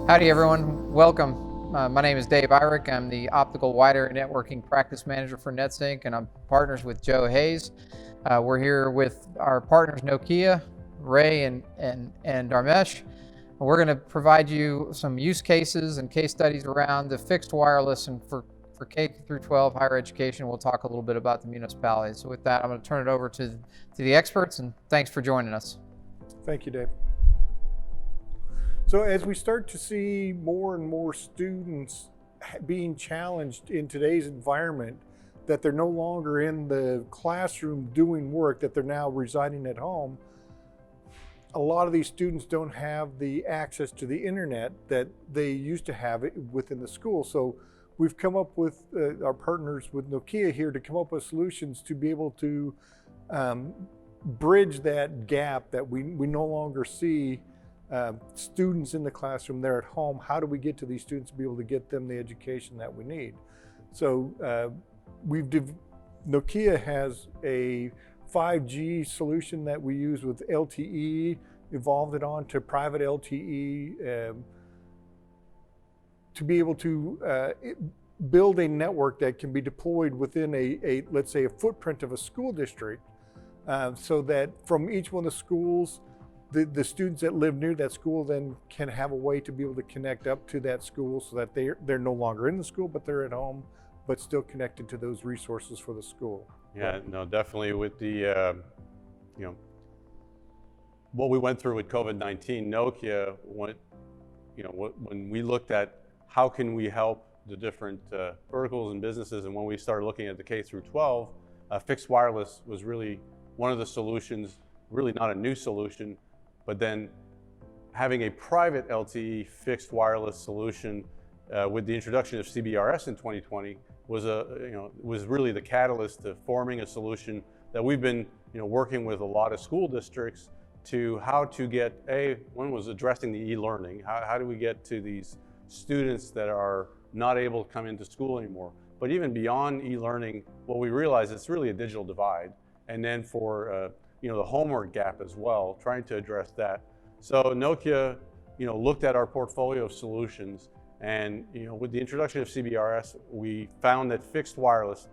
Howdy everyone, welcome. My name is Dave Irek. I'm the Optical Wide Area Networking Practice Manager for Netsync, and I'm partners with Joe Hayes. We're here with our partners Nokia, Ray, and Dharmesh. We're going to provide you some use cases and case studies around the fixed wireless, and for K through 12 higher education, we'll talk a little bit about the municipalities. So with that, I'm going to turn it over to the experts, and thanks for joining us. Thank you, Dave. So as we start to see more and more students being challenged in today's environment, that they're no longer in the classroom doing work, that they're now residing at home, a lot of these students don't have the access to the internet that they used to have within the school. So we've come up with our partners with Nokia here to come up with solutions to be able to bridge that gap that we no longer see students in the classroom, they're at home. How do we get to these students to be able to get them the education that we need? So Nokia has a 5G solution that we use with LTE, evolved it on to private LTE to be able to build a network that can be deployed within let's say a footprint of a school district, so that from each one of the schools, the students that live near that school then can have a way to be able to connect up to that school, so that they're no longer in the school, but they're at home, but still connected to those resources for the school. Yeah, no, definitely with the, what we went through with COVID-19, Nokia, when we looked at how can we help the different verticals and businesses, and when we started looking at the K through 12, fixed wireless was really one of the solutions, really not a new solution, but then having a private LTE fixed wireless solution with the introduction of CBRS in 2020 was really the catalyst to forming a solution that we've been working with a lot of school districts to how to get one was addressing the e-learning. How do we get to these students that are not able to come into school anymore? But even beyond e-learning, what we realize it's really a digital divide. And then for the homework gap as well, trying to address that. So Nokia, looked at our portfolio of solutions, and with the introduction of CBRS, we found that fixed wireless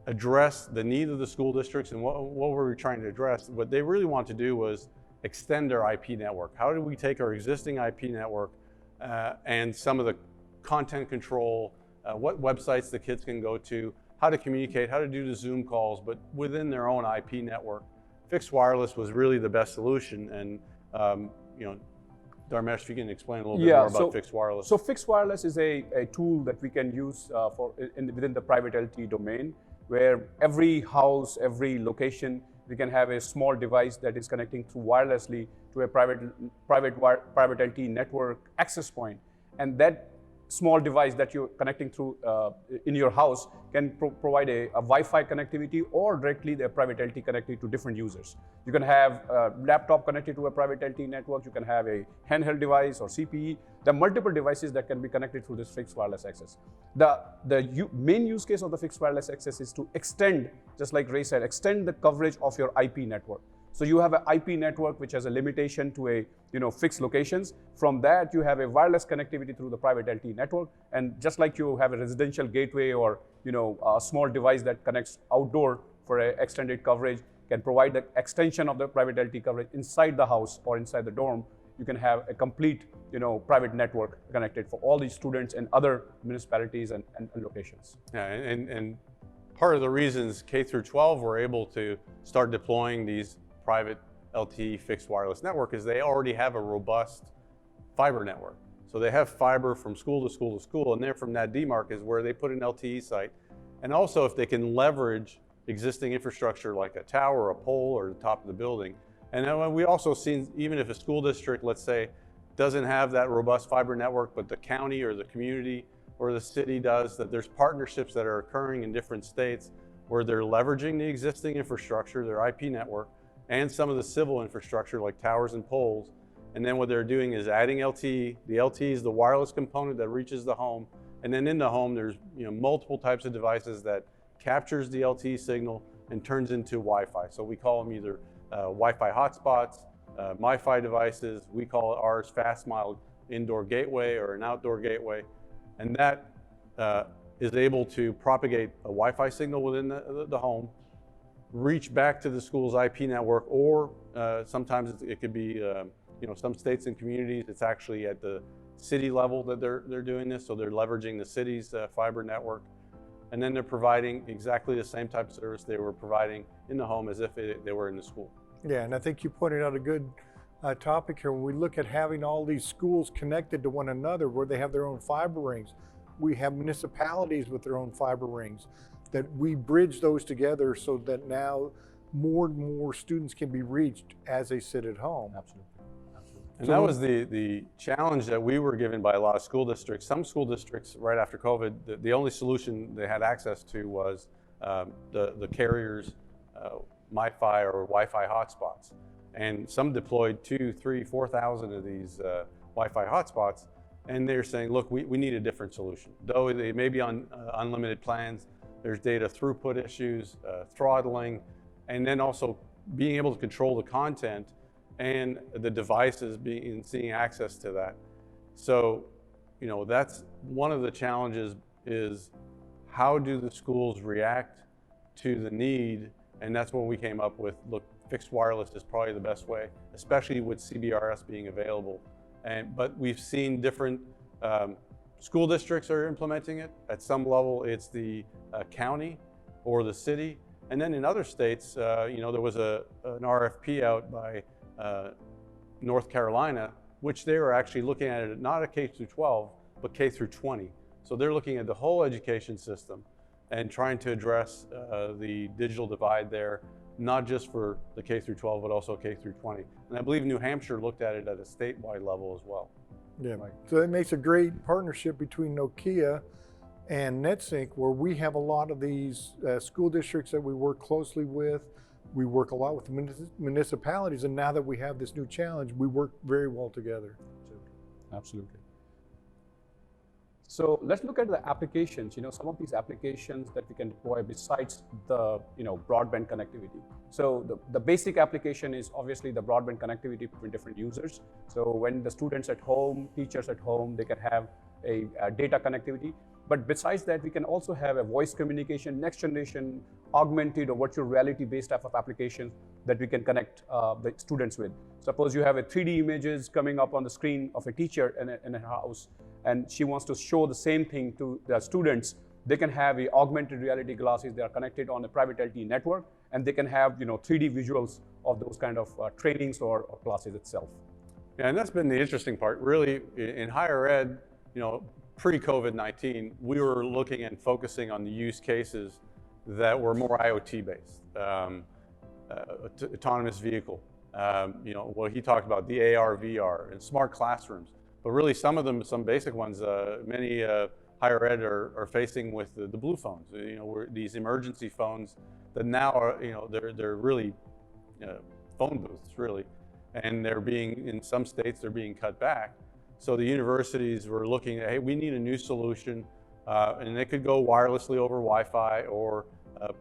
addressed the need of the school districts. And what were we trying to address? What they really want to do was extend their IP network. How do we take our existing IP network and some of the content control, what websites the kids can go to, how to communicate, how to do the Zoom calls, but within their own IP network. Fixed wireless was really the best solution, and Dharmesh, if you can explain a little bit more about fixed wireless. So fixed wireless is a tool that we can use within the private LTE domain, where every house, every location, we can have a small device that is connecting through wirelessly to a private LTE network access point, and that small device that you're connecting through in your house can provide a Wi-Fi connectivity or directly the private LTE connectivity to different users. You can have a laptop connected to a private LTE network. You can have a handheld device or CPE. There are multiple devices that can be connected through this fixed wireless access. The main use case of the fixed wireless access is to extend, just like Ray said, extend the coverage of your IP network. So you have an IP network which has a limitation to a fixed locations. From that, you have a wireless connectivity through the private LTE network, and just like you have a residential gateway or a small device that connects outdoor for a extended coverage, can provide the extension of the private LTE coverage inside the house or inside the dorm. You can have a complete private network connected for all these students in other municipalities and locations. Yeah, and part of the reasons K through 12 were able to start deploying these private LTE fixed wireless network is they already have a robust fiber network. So they have fiber from school to school to school, and then from that DMARC is where they put an LTE site. And also if they can leverage existing infrastructure like a tower, a pole, or the top of the building. And then we also seen, even if a school district, let's say, doesn't have that robust fiber network, but the county or the community or the city does, that there's partnerships that are occurring in different states where they're leveraging the existing infrastructure, their IP network, and some of the civil infrastructure like towers and poles. And then what they're doing is adding LTE. The LTE is the wireless component that reaches the home. And then in the home, there's multiple types of devices that captures the LTE signal and turns into Wi-Fi. So we call them either Wi-Fi hotspots, MiFi devices. We call ours fast mile indoor gateway or an outdoor gateway, and that is able to propagate a Wi-Fi signal within the home, reach back to the school's IP network, or sometimes it could be, some states and communities, it's actually at the city level that they're doing this, so they're leveraging the city's fiber network. And then they're providing exactly the same type of service they were providing in the home as if they were in the school. Yeah, and I think you pointed out a good topic here. When we look at having all these schools connected to one another where they have their own fiber rings, we have municipalities with their own fiber rings, that we bridge those together so that now more and more students can be reached as they sit at home. Absolutely. And that was the challenge that we were given by a lot of school districts. Some school districts, right after COVID, the only solution they had access to was the carriers' MiFi or Wi-Fi hotspots. And some deployed 2,000, 3,000, 4,000 of these Wi-Fi hotspots. And they're saying, look, we need a different solution. Though they may be on unlimited plans, there's data throughput issues, throttling, and then also being able to control the content and the devices seeing access to that. So, that's one of the challenges, is how do the schools react to the need? And that's when we came up with, look, fixed wireless is probably the best way, especially with CBRS being available. But we've seen different school districts are implementing it. At some level, it's the county or the city. And then in other states, there was an RFP out by North Carolina, which they were actually looking at it not a K through 12, but K through 20. So they're looking at the whole education system and trying to address the digital divide there, not just for the K through 12, but also K through 20. And I believe New Hampshire looked at it at a statewide level as well. Yeah, so it makes a great partnership between Nokia and Netsync, where we have a lot of these school districts that we work closely with. We work a lot with municipalities, and now that we have this new challenge, we work very well together. Absolutely. So let's look at the applications. Some of these applications that we can deploy besides the broadband connectivity. So the basic application is obviously the broadband connectivity between different users. So when the students at home, teachers at home, they can have a data connectivity. But besides that, we can also have a voice communication, next generation, augmented or virtual reality based type of application that we can connect the students with. Suppose you have a 3D images coming up on the screen of a teacher in a house, and she wants to show the same thing to the students. They can have a augmented reality glasses. They are connected on a private LTE network, and they can have 3D visuals of those kind of trainings or classes itself. Yeah, and that's been the interesting part. Really, in higher ed, pre-COVID-19, we were looking and focusing on the use cases that were more IoT based, autonomous vehicle. What he talked about, the AR, VR, and smart classrooms. But really, some of them, some basic ones, many higher ed are facing with the blue phones. These emergency phones that now are, they're really phone booths, really, and in some states, they're being cut back. So the universities were looking at, hey, we need a new solution, and it could go wirelessly over Wi-Fi or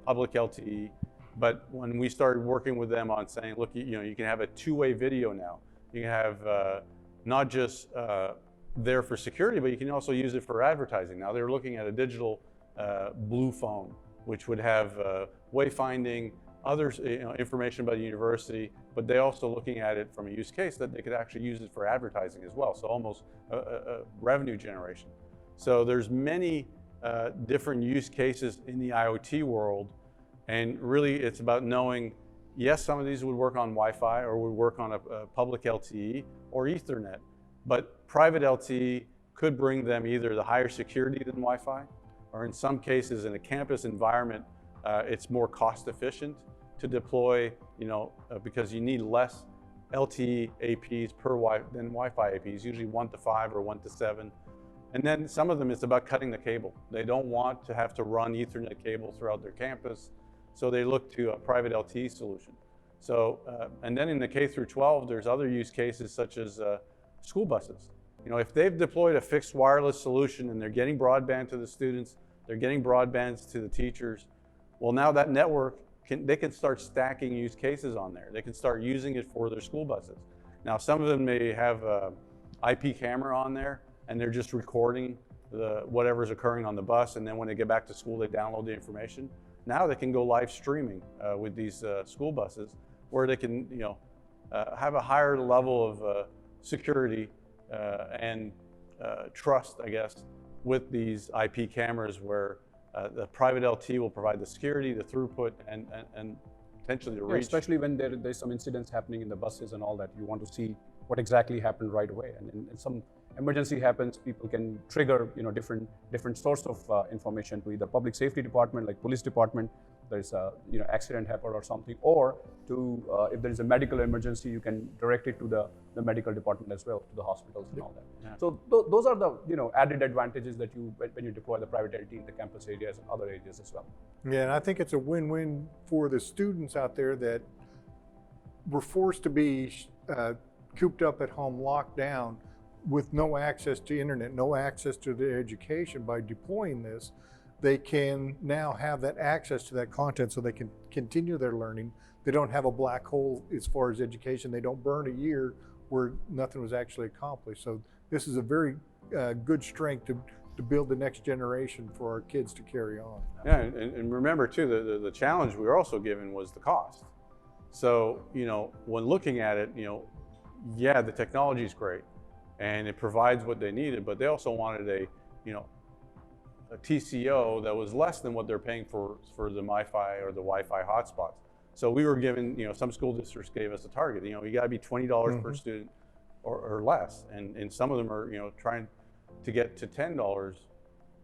public LTE. But when we started working with them on saying, look, you can have a two-way video now. You can have not just there for security, but you can also use it for advertising. Now they're looking at a digital blue phone, which would have wayfinding, other information about the university, but they're also looking at it from a use case that they could actually use it for advertising as well. So almost a revenue generation. So there's many different use cases in the IoT world. And really it's about knowing, yes, some of these would work on Wi-Fi or would work on a public LTE or Ethernet, but private LTE could bring them either the higher security than Wi-Fi, or in some cases in a campus environment, it's more cost efficient to deploy, because you need less LTE APs than Wi-Fi APs, usually 1 to 5 or 1 to 7. And then some of them, it's about cutting the cable. They don't want to have to run Ethernet cable throughout their campus, so they look to a private LTE solution. So, and then in the K through 12, there's other use cases such as school buses. If they've deployed a fixed wireless solution and they're getting broadband to the students, they're getting broadband to the teachers, well, now that network, they can start stacking use cases on there. They can start using it for their school buses. Now, some of them may have IP camera on there, and they're just recording whatever's occurring on the bus, and then when they get back to school, they download the information. Now they can go live streaming with these school buses, where they can, have a higher level of security and trust, I guess, with these IP cameras, where the private LTE will provide the security, the throughput, and potentially the reach. Especially when there's some incidents happening in the buses and all that. You want to see what exactly happened right away. And some emergency happens, people can trigger different source of information to either public safety department, like police department. There's a accident happened or something, or to if there is a medical emergency, you can direct it to the medical department as well, to the hospitals and all that. Yeah. So those are the added advantages that when you deploy the private LTE in the campus areas and other areas as well. Yeah, and I think it's a win-win for the students out there that were forced to be cooped up at home, locked down, with no access to internet, no access to their education. By deploying this, they can now have that access to that content, so they can continue their learning. They don't have a black hole as far as education. They don't burn a year where nothing was actually accomplished. So this is a very good strength to build the next generation for our kids to carry on. Yeah, and remember too, the challenge we were also given was the cost. So, when looking at it, yeah, the technology is great and it provides what they needed, but they also wanted a TCO that was less than what they're paying for the MiFi or the Wi-Fi hotspots. So we were given, some school districts gave us a target. You got to be $20 per student or less, and some of them are trying to get to $10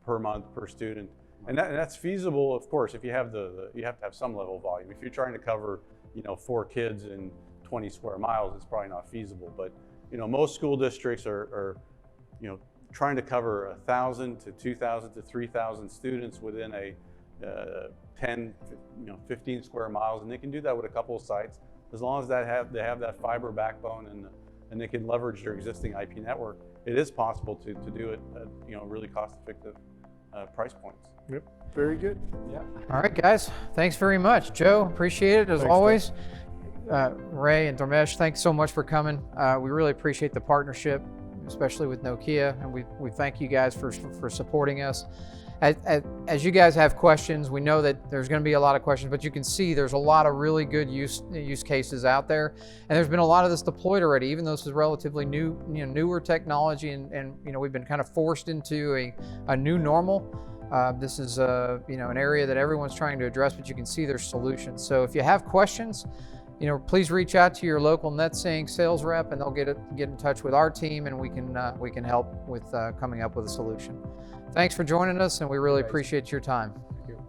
per month per student, and that's feasible, of course, if you have you have to have some level of volume. If you're trying to cover 4 kids in 20 square miles, it's probably not feasible. But most school districts are trying to cover 1,000 to 2,000 to 3,000 students within a 10, 15 square miles, and they can do that with a couple of sites, as long as they have that fiber backbone and they can leverage their existing IP network. It is possible to do it at really cost-effective price points. Yep, very good. Yeah. All right, guys. Thanks very much. Joe, appreciate it as Thanks, always. Ray and Dharmesh, thanks so much for coming. We really appreciate the partnership, especially with Nokia, and we thank you guys for supporting us. As you guys have questions, we know that there's going to be a lot of questions, but you can see there's a lot of really good use cases out there, and there's been a lot of this deployed already, even though this is relatively new, newer technology, and we've been kind of forced into a new normal. This is an area that everyone's trying to address, but you can see there's solutions. So if you have questions, please reach out to your local Netsync sales rep, and they'll get in touch with our team, and we can help with coming up with a solution. Thanks for joining us, and we really appreciate your time. Thank you.